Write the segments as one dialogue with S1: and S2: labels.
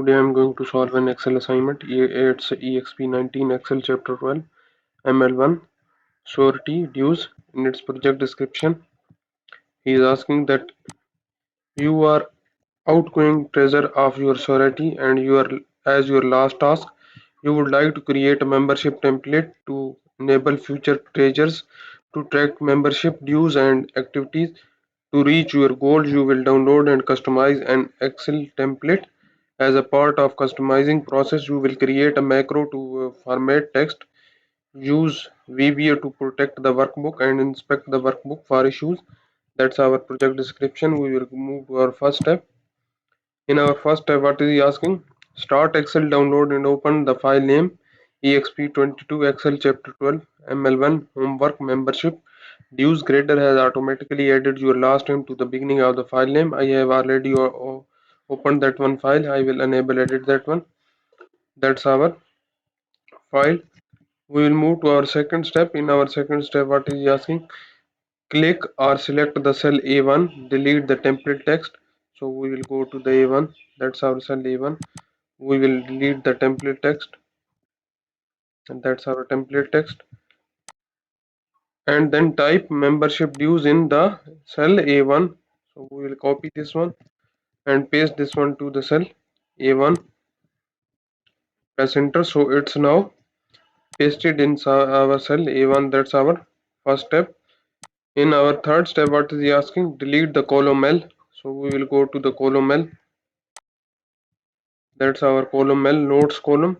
S1: Today I am going to solve an Excel assignment. It's Exp19 Excel Chapter 12 ML1 Sorority Dues. In its project description, he is asking that you are outgoing treasurer of your sorority and as your last task, you would like to create a membership template to enable future treasurers to track membership dues and activities. To reach your goals, you will download and customize an Excel template. As a part of customizing process, you will create a macro to format text, use VBA to protect the workbook and inspect the workbook for issues. That's our project description. We will move to our first step. In our first step, what is he asking? Start Excel, download and open the file name Exp22 Excel Chapter 12 ML1 Homework Membership. Dues grader has automatically added your last name to the beginning of the file name. I have already opened that one file. I will enable edit that one. That's our file. We will move to our second step. In our second step, what is he asking? Click or select the cell A1, delete the template text. So we will go to the A1. That's our cell A1. We will delete the template text, and that's our template text. And then type membership dues in the cell A1. So we will copy this one and paste this one to the cell A1. Press enter. So it's now pasted in our cell A1. That's our first step. In our third step, what is he asking? Delete the column L. So we will go to the column L. That's our column L, notes column,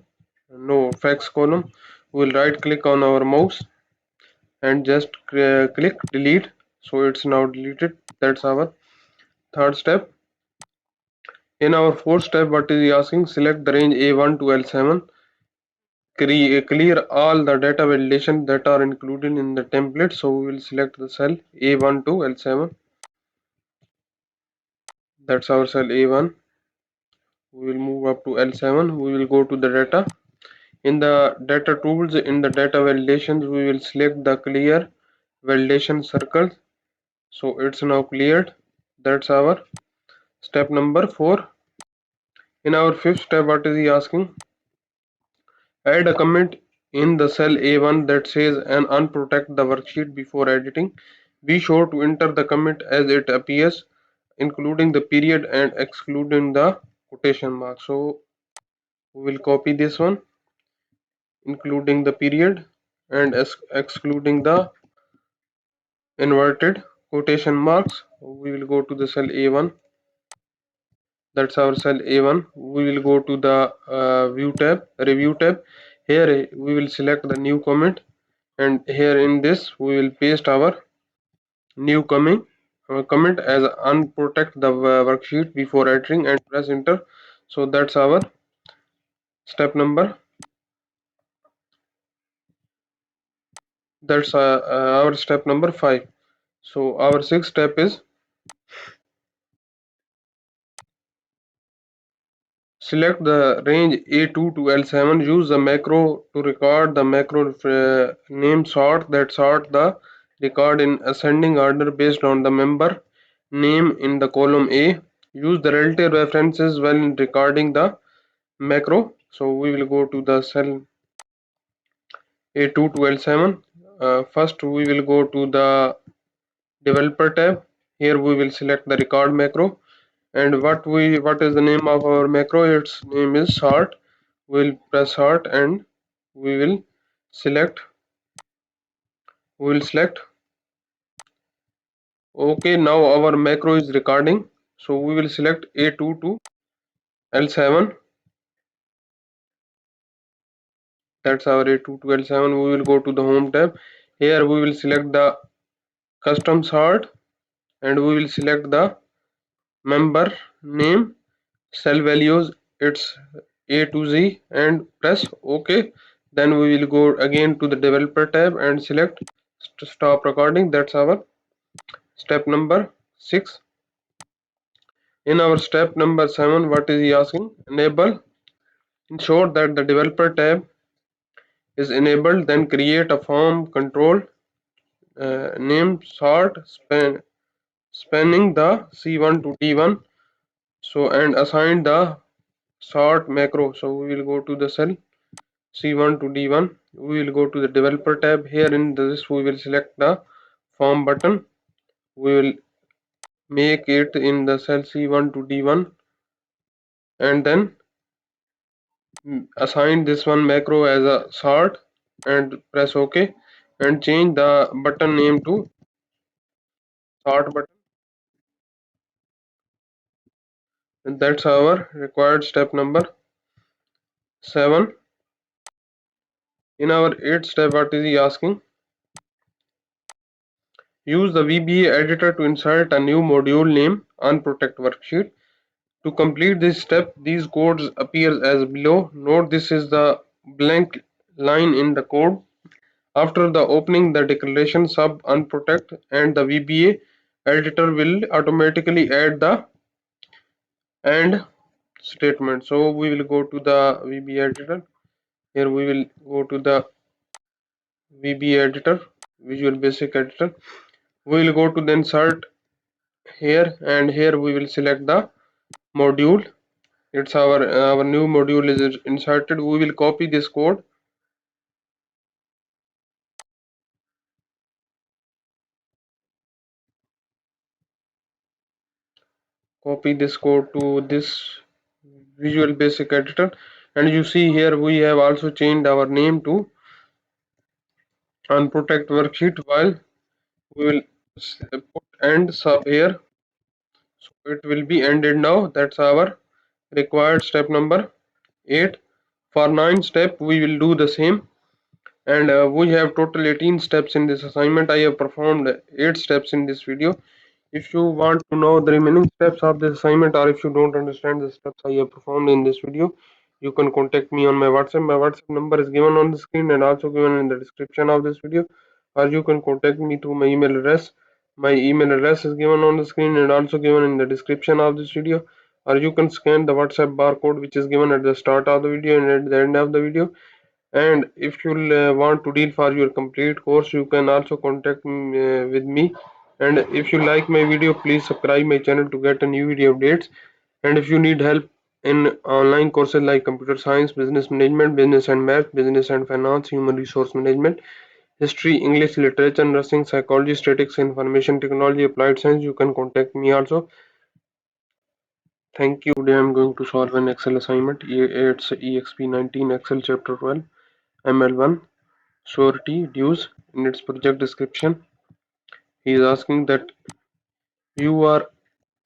S1: no facts column. We will right click on our mouse and just click delete. So it's now deleted. That's our third step. In our fourth step, what is he asking? Select the range A1 to L7. Clear all the data validation that are included in the template. So we will select the cell A1 to L7. That's our cell A1. We will move up to L7. We will go to the data. In the data tools, in the data validations, we will select the clear validation circle. So it's now cleared. That's our step number 4. In our fifth step, what is he asking? Add a comment in the cell A1 that says and unprotect the worksheet before editing. Be sure to enter the comment as it appears, including the period and excluding the quotation mark. So we will copy this one, including the period and excluding the inverted quotation marks. We will go to the cell A1. That's our cell A1. We will go to the view tab, review tab. Here we will select the new comment, and here in this we will paste our new comment as unprotect the worksheet before entering and press enter. So that's our step number. That's our step number 5. So our sixth step is select the range A2 to L7. Use the macro to record the macro name sort that sort the record in ascending order based on the member name in the column A. Use the relative references when recording the macro. So we will go to the cell A2 to L7. First we will go to the developer tab. Here we will select the record macro, and what is the name of our macro? Its name is sort. We'll press sort and we will select okay. Now our macro is recording, so we will select A2 to L7. That's our A2 to L7. We will go to the home tab. Here we will select the custom sort and we will select the member name, cell values, it's A to Z, and press OK. Then we will go again to the developer tab and select stop recording. That's our step number 6. In our step number 7, what is he asking? Enable. Ensure that the developer tab is enabled, then create a form control name sort spanning the C1 to T1. So and assign the sort macro. So we will go to the cell C1 to D1. We will go to the developer tab. Here in this we will select the form button. We will make it in the cell C1 to D1 and then assign this one macro as a sort and press OK and change the button name to sort button. And that's our required step number 7. In our 8th step, what is he asking? Use the VBA editor to insert a new module name on Protect worksheet. To complete this step, these codes appear as below. Note this is the blank line in the code. After the opening the declaration sub unprotect and the VBA editor will automatically add the AND statement. So we will go to the VBA editor. Here we will go to the VBA editor, Visual Basic Editor. We will go to the insert here and here we will select the module. It's our new module is inserted. We will copy this code. Copy this code to this Visual Basic Editor, and you see here we have also changed our name to unprotect worksheet while we will put end sub here, so it will be ended now. That's our required step number 8. For 9 step we will do the same, and we have total 18 steps in this assignment. I have performed 8 steps in this video. If you want to know the remaining steps of this assignment, or if you don't understand the steps I have performed in this video, you can contact me on my WhatsApp. My WhatsApp number is given on the screen and also given in the description of this video, or you can contact me through my email address. My email address is given on the screen and also given in the description of this video, or you can scan the WhatsApp barcode which is given at the start of the video and at the end of the video. And if you want to deal for your complete course, you can also contact with me. And if you like my video, please subscribe my channel to get a new video updates. And if you need help in online courses like computer science, business management, business and math, business and finance, human resource management, history, English, literature, nursing, psychology, statistics, information technology, applied science, you can contact me also. Thank you. Today I'm going to solve an Excel assignment. It's Exp19 Excel chapter 12 ML1 Sorority Dues. In its project description, he is asking that you are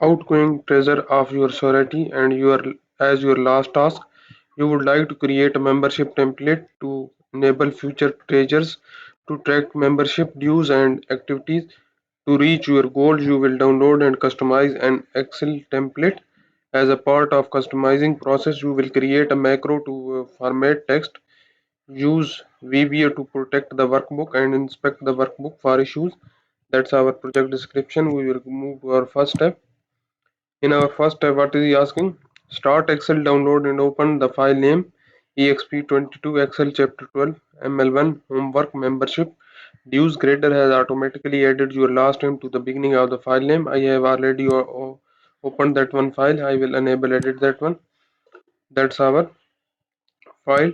S1: outgoing treasurer of your sorority and as your last task, you would like to create a membership template to enable future treasurers to track membership dues and activities. To reach your goals, you will download and customize an Excel template. As a part of customizing process, you will create a macro to format text. Use VBA to protect the workbook and inspect the workbook for issues. That's our project description. We will move to our first step. In our first step, what is he asking? Start Excel, download and open the file name Exp22 Excel Chapter 12 ML1 Homework Membership. Dues Grader has automatically added your last name to the beginning of the file name. I have already opened that one file. I will enable edit that one. That's our file.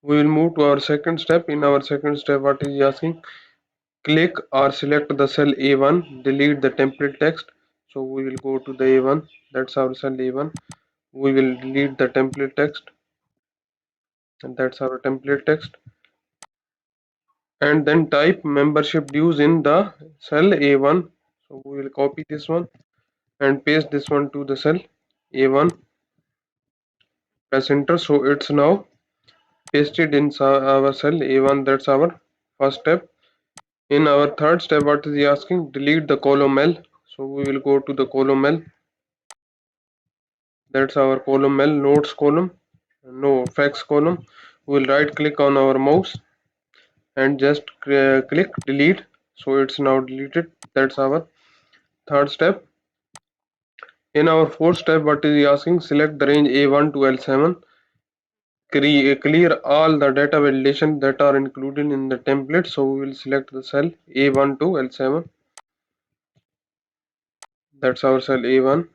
S1: We will move to our second step. In our second step, what is he asking? Click or select the cell A1, delete the template text. So we will go to the A1, that's our cell A1. We will delete the template text, and that's our template text. And then type membership dues in the cell A1. So we will copy this one and paste this one to the cell A1. Press enter. So it's now pasted in our cell A1. That's our first step. In our third step, what is he asking? Delete the column L. So we will go to the column L. That's our column L, notes column, no facts column. We will right click on our mouse and just click delete. So it's now deleted. That's our third step. In our fourth step, what is he asking? Select the range A1 to L7. Clear all the data validation that are included in the template. So we will select the cell A1 to L7. That's our cell A1.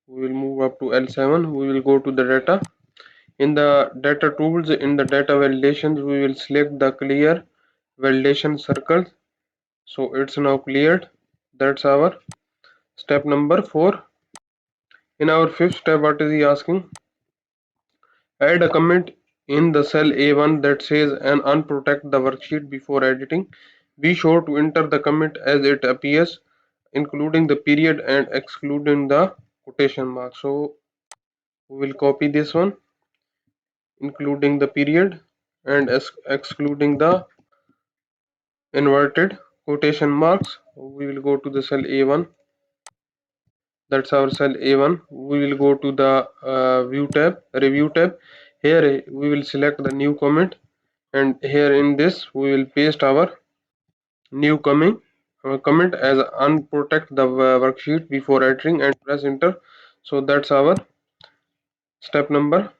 S1: We will move up to L7. We will go to the data. In the data tools, in the data validations, we will select the clear validation circle. So it's now cleared. That's our step number 4. In our fifth step, what is he asking? Add a comment in the cell A1 that says and unprotect the worksheet before editing. Be sure to enter the comment as it appears, including the period and excluding the quotation mark. So we will copy this one, including the period and excluding the inverted quotation marks. We will go to the cell A1. That's our cell A1. We will go to the view tab, review tab. Here we will select the new comment, and here in this we will paste our new comment as unprotect the worksheet before entering and press enter. So that's our step number.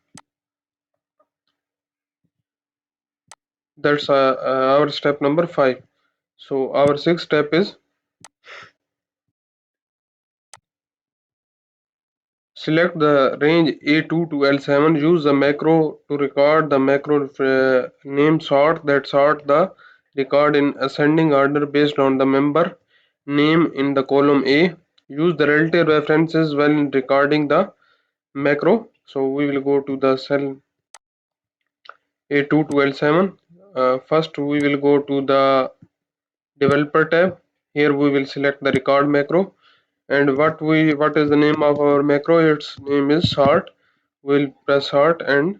S1: That's our step number 5. So our sixth step is select the range A2 to L7. Use the macro to record the macro name sort that sort the record in ascending order based on the member name in the column A. Use the relative references when recording the macro. So we will go to the cell A2 to L7. First we will go to the developer tab. Here we will select the record macro, and what is the name of our macro? Its name is sort. We'll press sort and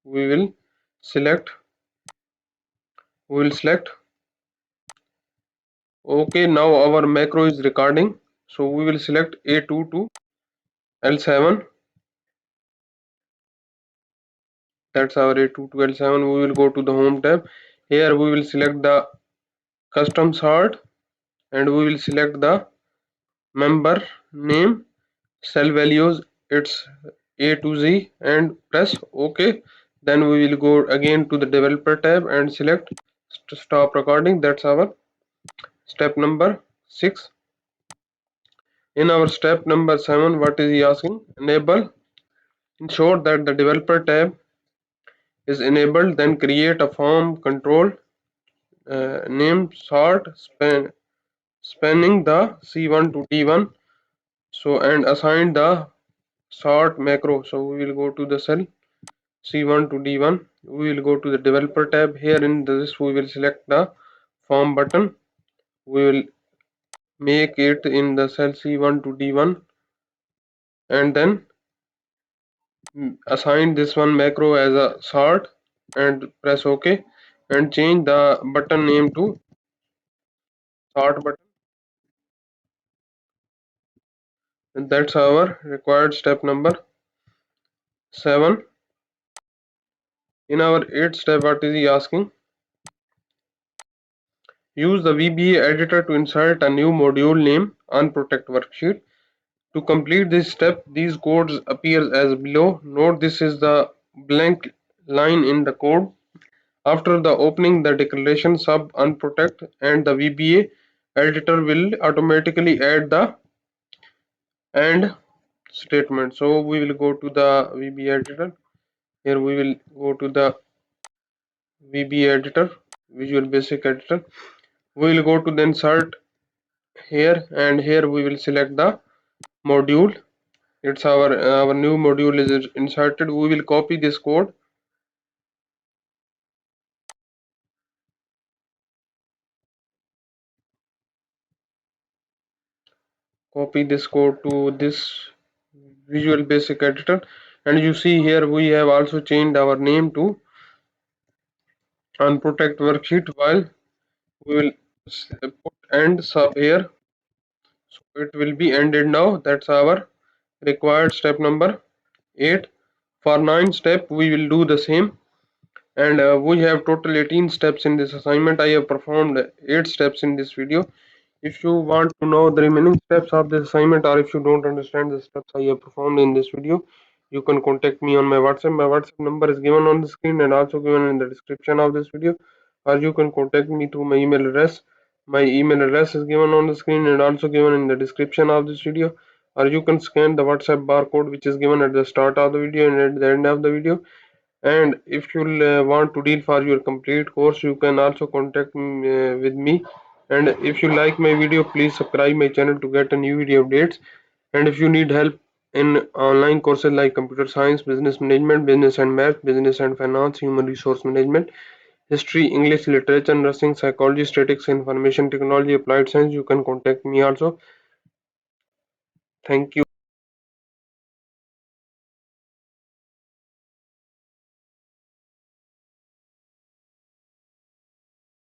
S1: we will select we will select okay. Now our macro is recording, so we will select A2 to L7. That's our A2 to L7. We will go to the home tab. Here we will select the custom sort and we will select the member name, cell values, it's A to Z, and press OK. Then we will go again to the developer tab and select stop recording. That's our step number 6. In our step number 7, what is he asking? Enable. Ensure that the developer tab is enabled, then create a form control name sort spanning the C1 to D1. So and assign the sort macro. So we will go to the cell C1 to D1. We will go to the developer tab. Here in this we will select the form button. We will make it in the cell C1 to D1 and then assign this one macro as a sort and press OK and change the button name to sort button. And that's our required step number 7. In our 8th step, what is he asking? Use the VBA editor to insert a new module name on Protect worksheet. To complete this step, these codes appear as below. Note this is the blank line in the code. After the opening the declaration sub unprotect and the VBA editor will automatically add the AND statement. So we will go to the VBA editor. Here we will go to the VBA editor, Visual Basic Editor. We will go to the insert here and here we will select the module. It's our new module is inserted. We will copy this code, to this Visual Basic Editor, and you see here we have also changed our name to unprotect worksheet, while we will put end sub here, so it will be ended now. That's our required step number 8. For 9 step we will do the same, and we have total 18 steps in this assignment. I have performed 8 steps in this video. If you want to know the remaining steps of this assignment, or if you don't understand the steps I have performed in this video, you can contact me on my WhatsApp. My WhatsApp number is given on the screen and also given in the description of this video, or you can contact me through my email address. My email address is given on the screen and also given in the description of this video. or you can scan the WhatsApp barcode which is given at the start of the video and at the end of the video. And if you want to deal for your complete course, you can also contact with me. And if you like my video, please subscribe my channel to get a new video updates. And if you need help in online courses like computer science, business management, business and math, business and finance, human resource management, history, English, literature, nursing, psychology, statistics, information technology, applied science, you can contact me also. Thank you.